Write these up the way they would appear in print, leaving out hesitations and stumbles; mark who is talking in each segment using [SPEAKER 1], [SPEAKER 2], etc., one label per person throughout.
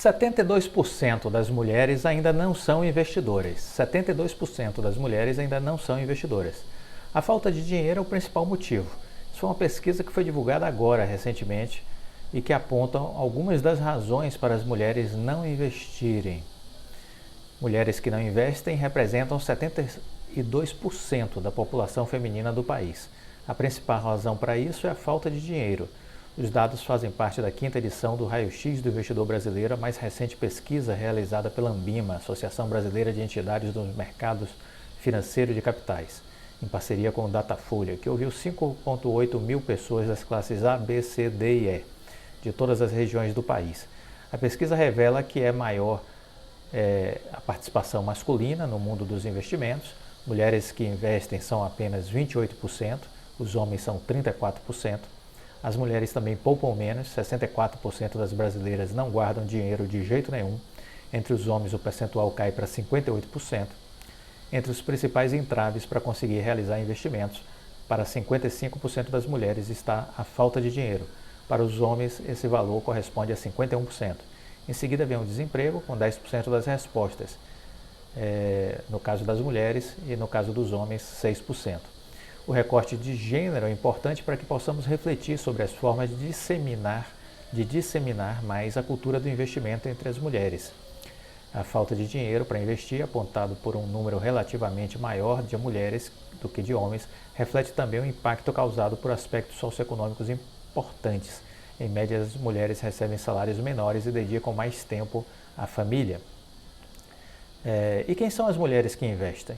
[SPEAKER 1] 72% das mulheres ainda não são investidoras. 72% das mulheres ainda não são investidoras. A falta de dinheiro é o principal motivo. Isso foi uma pesquisa que foi divulgada agora, recentemente, e que aponta algumas das razões para as mulheres não investirem. Mulheres que não investem representam 72% da população feminina do país. A principal razão para isso é a falta de dinheiro. Os dados fazem parte da 5ª edição do Raio-X do Investidor Brasileiro, a mais recente pesquisa realizada pela Anbima, Associação Brasileira de Entidades dos Mercados Financeiros de Capitais, em parceria com o Datafolha, que ouviu 5,8 mil pessoas das classes A, B, C, D e E, de todas as regiões do país. A pesquisa revela que é maior a participação masculina no mundo dos investimentos. Mulheres que investem são apenas 28%, os homens são 34%. As mulheres também poupam menos, 64% das brasileiras não guardam dinheiro de jeito nenhum. Entre os homens o percentual cai para 58%. Entre os principais entraves para conseguir realizar investimentos, para 55% das mulheres está a falta de dinheiro. Para os homens esse valor corresponde a 51%. Em seguida vem o desemprego, com 10% das respostas, no caso das mulheres, e no caso dos homens 6%. O recorte de gênero é importante para que possamos refletir sobre as formas de disseminar mais a cultura do investimento entre as mulheres. A falta de dinheiro para investir, apontado por um número relativamente maior de mulheres do que de homens, reflete também o impacto causado por aspectos socioeconômicos importantes. Em média, as mulheres recebem salários menores e dedicam mais tempo à família. E quem são as mulheres que investem?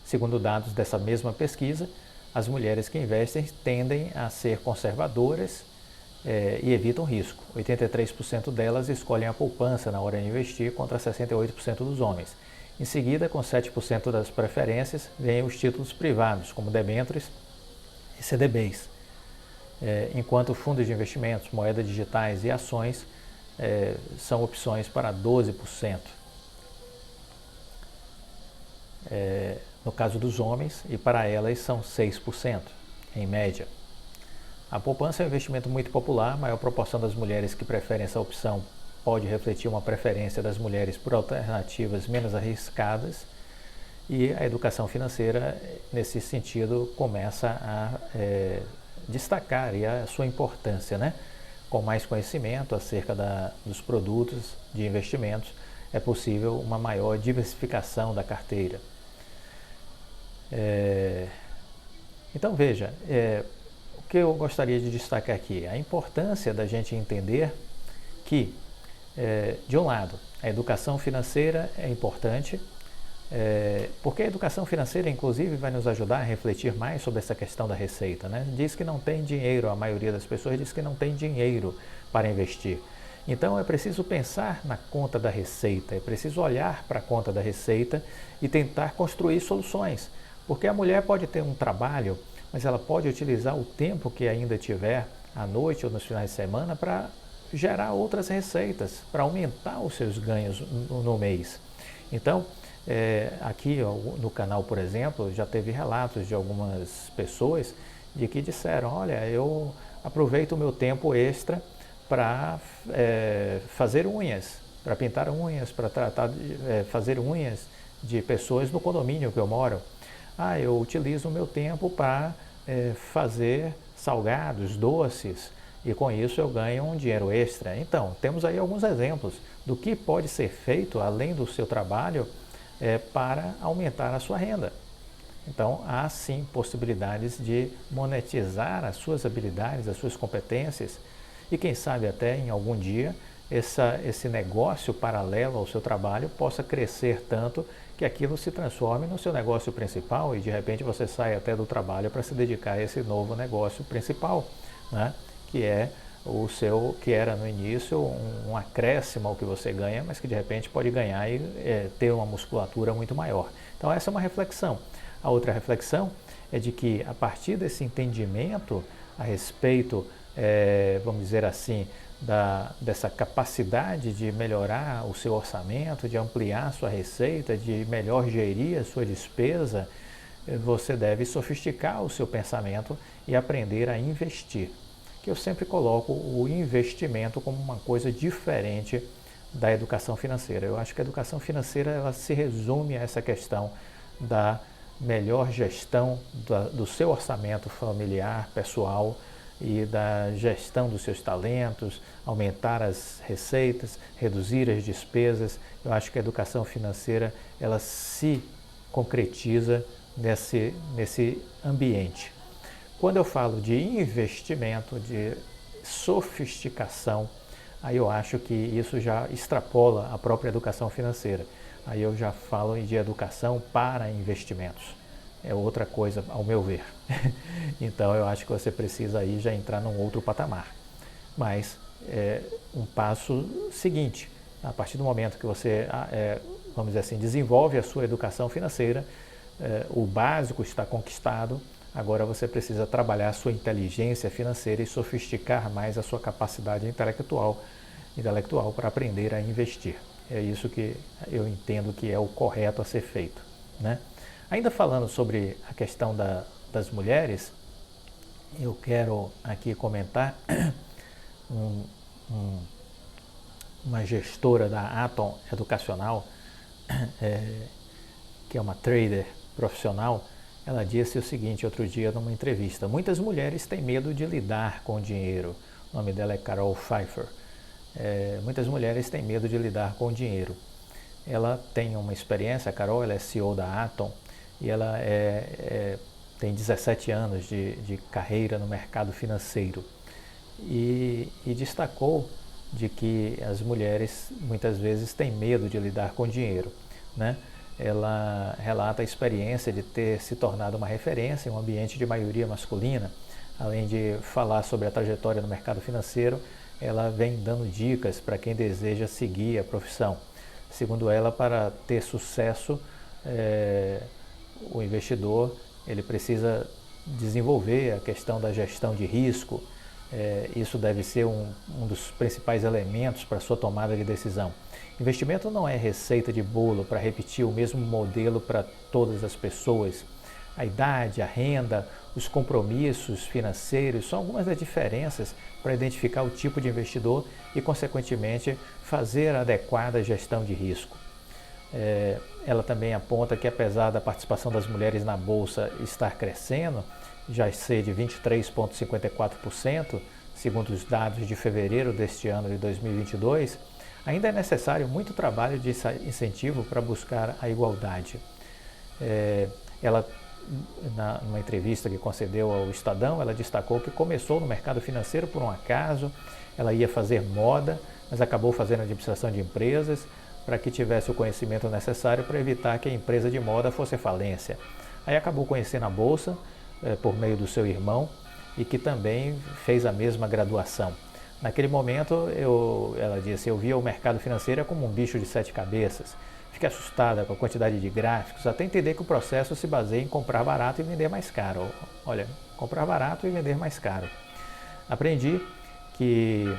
[SPEAKER 1] Segundo dados dessa mesma pesquisa, as mulheres que investem tendem a ser conservadoras e evitam risco. 83% delas escolhem a poupança na hora de investir, contra 68% dos homens. Em seguida, com 7% das preferências, vêm os títulos privados, como debêntures e CDBs. Enquanto fundos de investimentos, moedas digitais e ações são opções para 12%. No caso dos homens, e para elas são 6%, em média. A poupança é um investimento muito popular. A maior proporção das mulheres que preferem essa opção pode refletir uma preferência das mulheres por alternativas menos arriscadas, e a educação financeira, nesse sentido, começa a destacar a sua importância, né? Com mais conhecimento acerca dos produtos de investimentos, é possível uma maior diversificação da carteira. Então veja, o que eu gostaria de destacar aqui, a importância da gente entender que, de um lado, a educação financeira é importante, porque a educação financeira, inclusive, vai nos ajudar a refletir mais sobre essa questão da receita, né? Diz que não tem dinheiro, a maioria das pessoas diz que não tem dinheiro para investir. Então é preciso pensar na conta da receita, é preciso olhar para a conta da receita e tentar construir soluções. Porque a mulher pode ter um trabalho, mas ela pode utilizar o tempo que ainda tiver, à noite ou nos finais de semana, para gerar outras receitas, para aumentar os seus ganhos no mês. Então, aqui no canal, por exemplo, já teve relatos de algumas pessoas de que disseram: olha, eu aproveito o meu tempo extra para fazer unhas, para pintar unhas, para fazer unhas de pessoas no condomínio que eu moro. Eu utilizo o meu tempo para fazer salgados, doces, e com isso eu ganho um dinheiro extra. Então, temos aí alguns exemplos do que pode ser feito além do seu trabalho para aumentar a sua renda. Então, há sim possibilidades de monetizar as suas habilidades, as suas competências, e quem sabe até em algum dia esse negócio paralelo ao seu trabalho possa crescer tanto que aquilo se transforme no seu negócio principal, e de repente você sai até do trabalho para se dedicar a esse novo negócio principal, né? Que é o seu, que era no início um acréscimo ao que você ganha, mas que de repente pode ganhar e ter uma musculatura muito maior. Então essa é uma reflexão. A outra reflexão é de que, a partir desse entendimento a respeito, vamos dizer assim, dessa capacidade de melhorar o seu orçamento, de ampliar a sua receita, de melhor gerir a sua despesa, você deve sofisticar o seu pensamento e aprender a investir. Que eu sempre coloco o investimento como uma coisa diferente da educação financeira. Eu acho que a educação financeira ela se resume a essa questão da melhor gestão do seu orçamento familiar, pessoal e da gestão dos seus talentos, aumentar as receitas, reduzir as despesas. Eu acho que a educação financeira ela se concretiza nesse ambiente. Quando eu falo de investimento, de sofisticação, aí eu acho que isso já extrapola a própria educação financeira. Aí eu já falo de educação para investimentos. É outra coisa, ao meu ver. Então eu acho que você precisa aí já entrar num outro patamar. Mas um passo seguinte, a partir do momento que você, vamos dizer assim, desenvolve a sua educação financeira, o básico está conquistado, agora você precisa trabalhar a sua inteligência financeira e sofisticar mais a sua capacidade intelectual para aprender a investir. É isso que eu entendo que é o correto a ser feito, né? Ainda falando sobre a questão das mulheres, eu quero aqui comentar uma gestora da Atom Educacional, que é uma trader profissional. Ela disse o seguinte outro dia numa entrevista: muitas mulheres têm medo de lidar com o dinheiro. O nome dela é Carol Pfeiffer. Muitas mulheres têm medo de lidar com o dinheiro. Ela tem uma experiência, a Carol, ela é CEO da Atom e ela tem 17 anos de carreira no mercado financeiro e destacou de que as mulheres muitas vezes têm medo de lidar com dinheiro, né? Ela relata a experiência de ter se tornado uma referência em um ambiente de maioria masculina. Além de falar sobre a trajetória no mercado financeiro, ela vem dando dicas para quem deseja seguir a profissão. Segundo ela, para ter sucesso, o investidor ele precisa desenvolver a questão da gestão de risco. Isso deve ser um dos principais elementos para a sua tomada de decisão. Investimento não é receita de bolo para repetir o mesmo modelo para todas as pessoas. A idade, a renda, os compromissos financeiros são algumas das diferenças para identificar o tipo de investidor e, consequentemente, fazer a adequada gestão de risco. Ela também aponta que, apesar da participação das mulheres na Bolsa estar crescendo, já ser de 23,54%, segundo os dados de fevereiro deste ano de 2022, ainda é necessário muito trabalho de incentivo para buscar a igualdade. Ela, numa entrevista que concedeu ao Estadão, ela destacou que começou no mercado financeiro por um acaso. Ela ia fazer moda, mas acabou fazendo administração de empresas para que tivesse o conhecimento necessário para evitar que a empresa de moda fosse falência. Aí acabou conhecendo a Bolsa por meio do seu irmão e que também fez a mesma graduação. Naquele momento, ela disse, eu via o mercado financeiro como um bicho de 7 cabeças. Fiquei assustada com a quantidade de gráficos, até entender que o processo se baseia em comprar barato e vender mais caro. Olha, comprar barato e vender mais caro. Aprendi que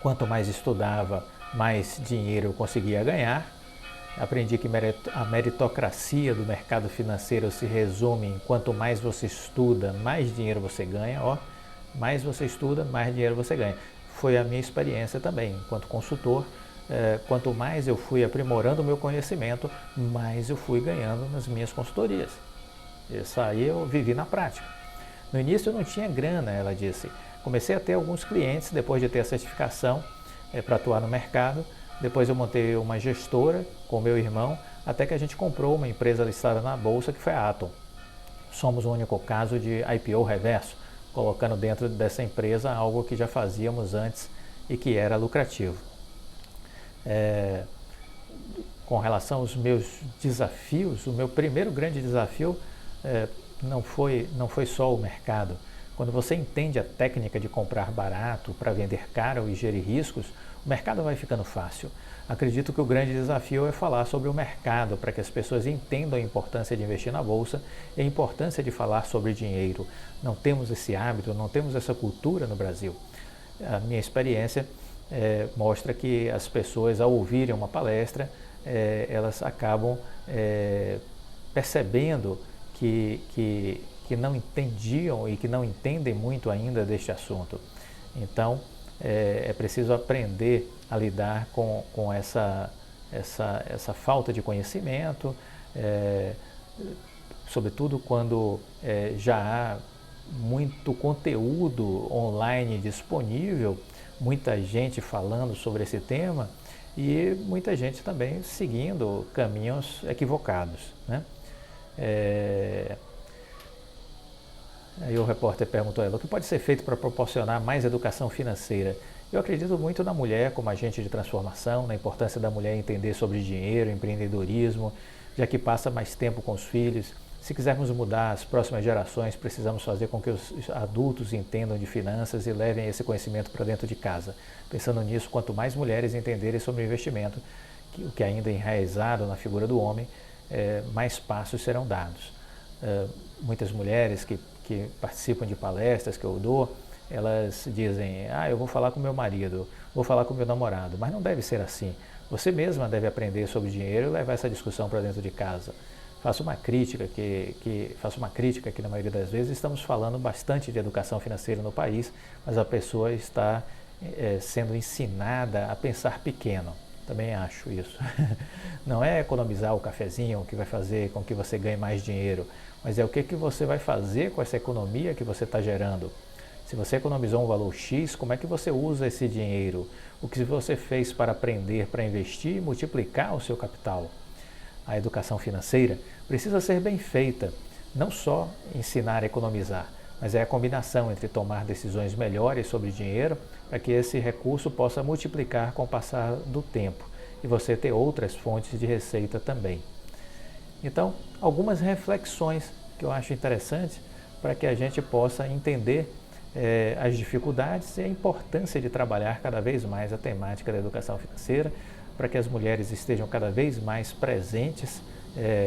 [SPEAKER 1] quanto mais estudava, mais dinheiro eu conseguia ganhar. Aprendi que a meritocracia do mercado financeiro se resume em quanto mais você estuda, mais dinheiro você ganha. Mais você estuda, mais dinheiro você ganha. Foi a minha experiência também, enquanto consultor. Quanto mais eu fui aprimorando o meu conhecimento, mais eu fui ganhando nas minhas consultorias. Isso aí eu vivi na prática. No início eu não tinha grana, ela disse. Comecei a ter alguns clientes depois de ter a certificação para atuar no mercado. Depois eu montei uma gestora com meu irmão, até que a gente comprou uma empresa listada na Bolsa, que foi a Atom. Somos o único caso de IPO reverso, colocando dentro dessa empresa algo que já fazíamos antes e que era lucrativo. Com relação aos meus desafios, o meu primeiro grande desafio não foi só o mercado. Quando você entende a técnica de comprar barato para vender caro e gerir riscos, o mercado vai ficando fácil. Acredito que o grande desafio é falar sobre o mercado para que as pessoas entendam a importância de investir na Bolsa e a importância de falar sobre dinheiro. Não temos esse hábito, não temos essa cultura no Brasil. A minha experiência mostra que as pessoas, ao ouvirem uma palestra, elas acabam percebendo que não entendiam e que não entendem muito ainda deste assunto. Então, é preciso aprender a lidar com essa falta de conhecimento, sobretudo quando já há muito conteúdo online disponível, muita gente falando sobre esse tema e muita gente também seguindo caminhos equivocados, né? Aí o repórter perguntou a ela: o que pode ser feito para proporcionar mais educação financeira? Eu acredito muito na mulher como agente de transformação, na importância da mulher entender sobre dinheiro, empreendedorismo, já que passa mais tempo com os filhos. Se quisermos mudar as próximas gerações, precisamos fazer com que os adultos entendam de finanças e levem esse conhecimento para dentro de casa. Pensando nisso, quanto mais mulheres entenderem sobre investimento, o que ainda é enraizado na figura do homem, mais passos serão dados. Muitas mulheres que participam de palestras que eu dou, elas dizem: eu vou falar com meu marido, vou falar com meu namorado, mas não deve ser assim. Você mesma deve aprender sobre dinheiro e levar essa discussão para dentro de casa. Faço uma crítica que na maioria das vezes estamos falando bastante de educação financeira no país, mas a pessoa está sendo ensinada a pensar pequeno. Também acho isso. Não é economizar o cafezinho que vai fazer com que você ganhe mais dinheiro, mas é o que você vai fazer com essa economia que você está gerando. Se você economizou um valor X, como é que você usa esse dinheiro? O que você fez para aprender, para investir e multiplicar o seu capital? A educação financeira precisa ser bem feita, não só ensinar a economizar, mas é a combinação entre tomar decisões melhores sobre dinheiro para que esse recurso possa multiplicar com o passar do tempo e você ter outras fontes de receita também. Então, algumas reflexões que eu acho interessantes para que a gente possa entender as dificuldades e a importância de trabalhar cada vez mais a temática da educação financeira, para que as mulheres estejam cada vez mais presentes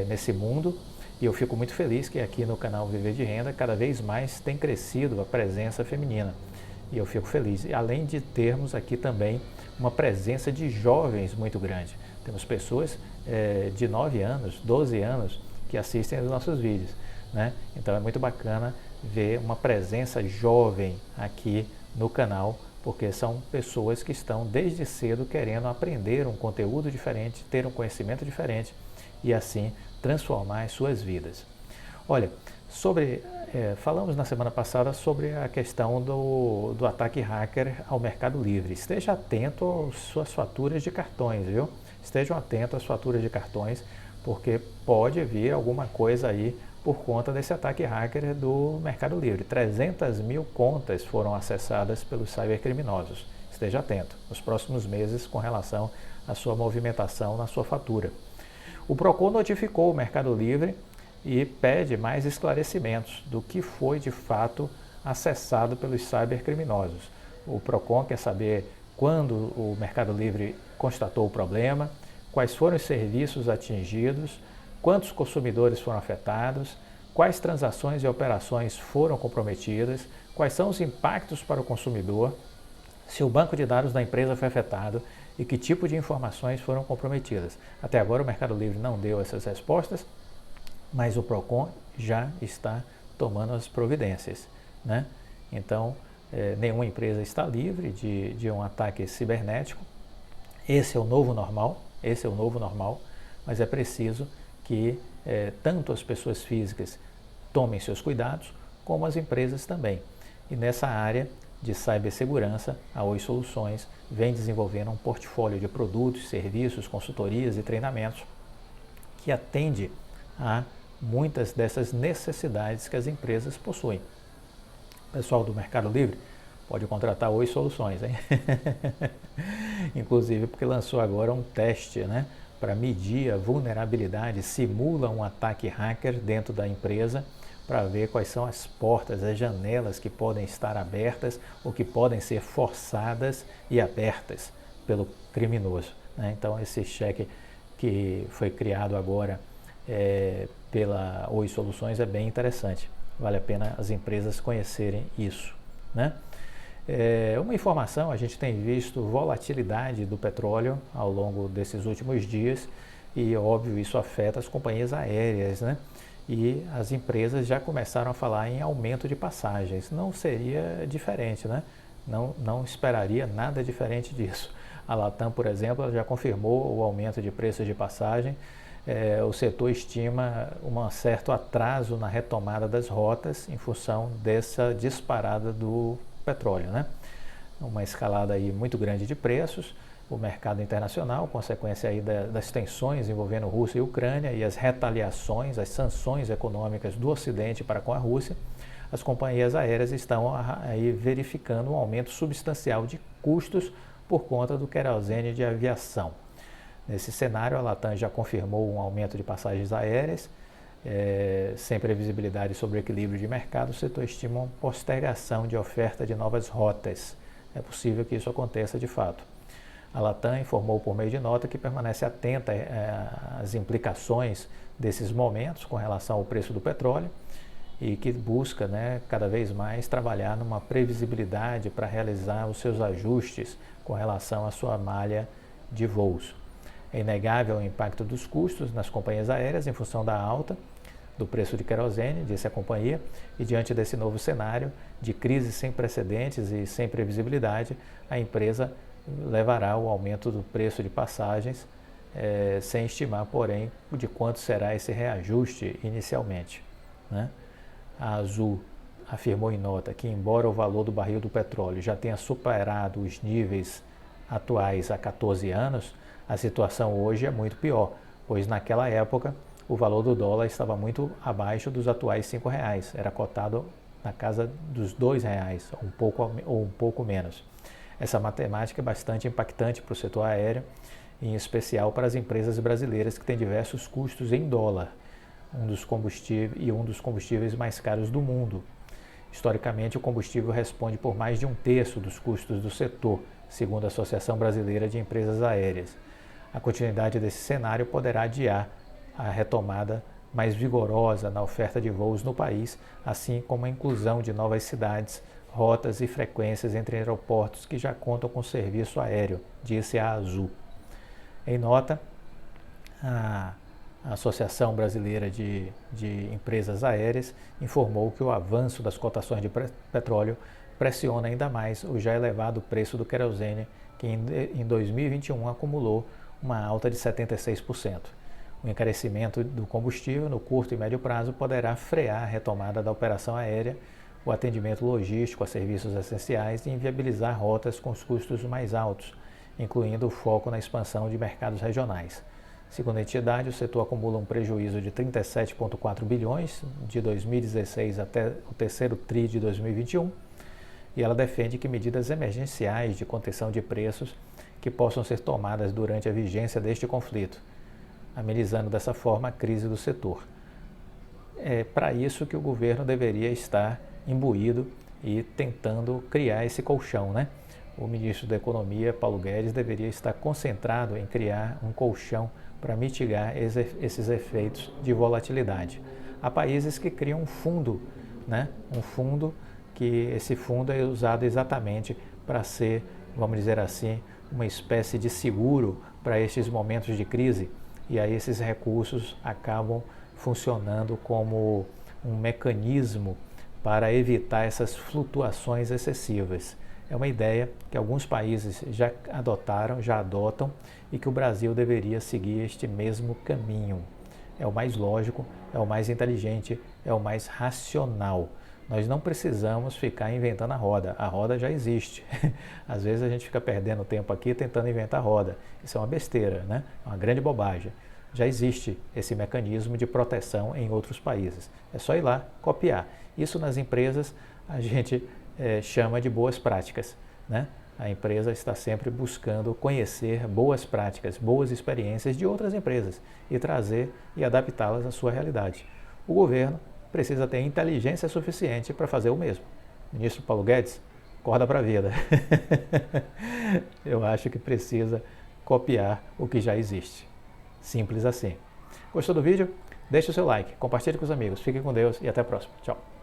[SPEAKER 1] nesse mundo. E eu fico muito feliz que aqui no canal Viver de Renda cada vez mais tem crescido a presença feminina. E eu fico feliz. E além de termos aqui também uma presença de jovens muito grande. Temos pessoas de 9 anos, 12 anos que assistem aos nossos vídeos, né? Então é muito bacana ver uma presença jovem aqui no canal, porque são pessoas que estão desde cedo querendo aprender um conteúdo diferente, ter um conhecimento diferente e assim transformar as suas vidas. Olha, falamos na semana passada sobre a questão do ataque hacker ao Mercado Livre. Esteja atento às suas faturas de cartões, viu? Estejam atentos às faturas de cartões, porque pode vir alguma coisa aí por conta desse ataque hacker do Mercado Livre. 300 mil contas foram acessadas pelos cybercriminosos. Esteja atento nos próximos meses com relação à sua movimentação na sua fatura. O Procon notificou o Mercado Livre e pede mais esclarecimentos do que foi de fato acessado pelos cybercriminosos. O Procon quer saber quando o Mercado Livre constatou o problema, quais foram os serviços atingidos, quantos consumidores foram afetados, quais transações e operações foram comprometidas, quais são os impactos para o consumidor, se o banco de dados da empresa foi afetado e que tipo de informações foram comprometidas. Até agora o Mercado Livre não deu essas respostas, mas o Procon já está tomando as providências, né? Então, nenhuma empresa está livre de um ataque cibernético. Esse é o novo normal, mas é preciso que tanto as pessoas físicas tomem seus cuidados, como as empresas também. E nessa área de cibersegurança, a Oi Soluções vem desenvolvendo um portfólio de produtos, serviços, consultorias e treinamentos que atende a muitas dessas necessidades que as empresas possuem. O pessoal do Mercado Livre pode contratar Oi Soluções, hein? Inclusive porque lançou agora um teste, né, para medir a vulnerabilidade, simula um ataque hacker dentro da empresa para ver quais são as portas, as janelas que podem estar abertas ou que podem ser forçadas e abertas pelo criminoso, né? Então esse cheque que foi criado agora pela Oi Soluções é bem interessante. Vale a pena as empresas conhecerem isso, né? Uma informação, a gente tem visto volatilidade do petróleo ao longo desses últimos dias e, óbvio, isso afeta as companhias aéreas, né? E as empresas já começaram a falar em aumento de passagens. Não seria diferente, né? Não esperaria nada diferente disso. A Latam, por exemplo, já confirmou o aumento de preços de passagem. O setor estima um certo atraso na retomada das rotas em função dessa disparada do petróleo, né? Uma escalada aí muito grande de preços, o mercado internacional, consequência aí das tensões envolvendo Rússia e Ucrânia e as retaliações, as sanções econômicas do Ocidente para com a Rússia. As companhias aéreas estão aí verificando um aumento substancial de custos por conta do querosene de aviação. Nesse cenário, a Latam já confirmou um aumento de passagens aéreas, sem previsibilidade sobre o equilíbrio de mercado. O setor estima uma postergação de oferta de novas rotas. É possível que isso aconteça de fato. A Latam informou por meio de nota que permanece atenta às implicações desses momentos com relação ao preço do petróleo e que busca, cada vez mais trabalhar numa previsibilidade para realizar os seus ajustes com relação à sua malha de voos. É inegável o impacto dos custos nas companhias aéreas em função da alta do preço de querosene, disse a companhia, e diante desse novo cenário de crise sem precedentes e sem previsibilidade, a empresa levará o aumento do preço de passagens, sem estimar, porém, de quanto será esse reajuste inicialmente, né? A Azul afirmou em nota que, embora o valor do barril do petróleo já tenha superado os níveis atuais há 14 anos, a situação hoje é muito pior, pois naquela época o valor do dólar estava muito abaixo dos atuais R$ 5,00, era cotado na casa dos R$ 2,00 ou um pouco menos. Essa matemática é bastante impactante para o setor aéreo, em especial para as empresas brasileiras que têm diversos custos em dólar, um dos combustíveis mais caros do mundo. Historicamente, o combustível responde por mais de 1/3 dos custos do setor, segundo a Associação Brasileira de Empresas Aéreas. A continuidade desse cenário poderá adiar a retomada mais vigorosa na oferta de voos no país, assim como a inclusão de novas cidades, rotas e frequências entre aeroportos que já contam com serviço aéreo, disse a Azul. Em nota, a Associação Brasileira de Empresas Aéreas informou que o avanço das cotações de petróleo pressiona ainda mais o já elevado preço do querosene, que em 2021 acumulou uma alta de 76%. O encarecimento do combustível no curto e médio prazo poderá frear a retomada da operação aérea, o atendimento logístico a serviços essenciais e inviabilizar rotas com os custos mais altos, incluindo o foco na expansão de mercados regionais. Segundo a entidade, o setor acumula um prejuízo de 37,4 bilhões de 2016 até o terceiro TRI de 2021, e ela defende que medidas emergenciais de contenção de preços que possam ser tomadas durante a vigência deste conflito, amenizando dessa forma a crise do setor. É para isso que o governo deveria estar imbuído e tentando criar esse colchão, né? O ministro da Economia, Paulo Guedes, deveria estar concentrado em criar um colchão para mitigar esses efeitos de volatilidade. Há países que criam um fundo, né? Um fundo que esse fundo é usado exatamente para ser, vamos dizer assim, uma espécie de seguro para estes momentos de crise, e aí esses recursos acabam funcionando como um mecanismo para evitar essas flutuações excessivas. É uma ideia que alguns países já adotam e que o Brasil deveria seguir este mesmo caminho. É o mais lógico, é o mais inteligente, é o mais racional. Nós não precisamos ficar inventando a roda já existe. Às vezes a gente fica perdendo tempo aqui tentando inventar a roda. Isso é uma besteira, né? É uma grande bobagem. Já existe esse mecanismo de proteção em outros países. É só ir lá copiar. Isso nas empresas a gente chama de boas práticas, né? A empresa está sempre buscando conhecer boas práticas, boas experiências de outras empresas e trazer e adaptá-las à sua realidade. O governo precisa ter inteligência suficiente para fazer o mesmo. Ministro Paulo Guedes, acorda para a vida. Eu acho que precisa copiar o que já existe. Simples assim. Gostou do vídeo? Deixe o seu like, compartilhe com os amigos. Fique com Deus e até a próxima. Tchau.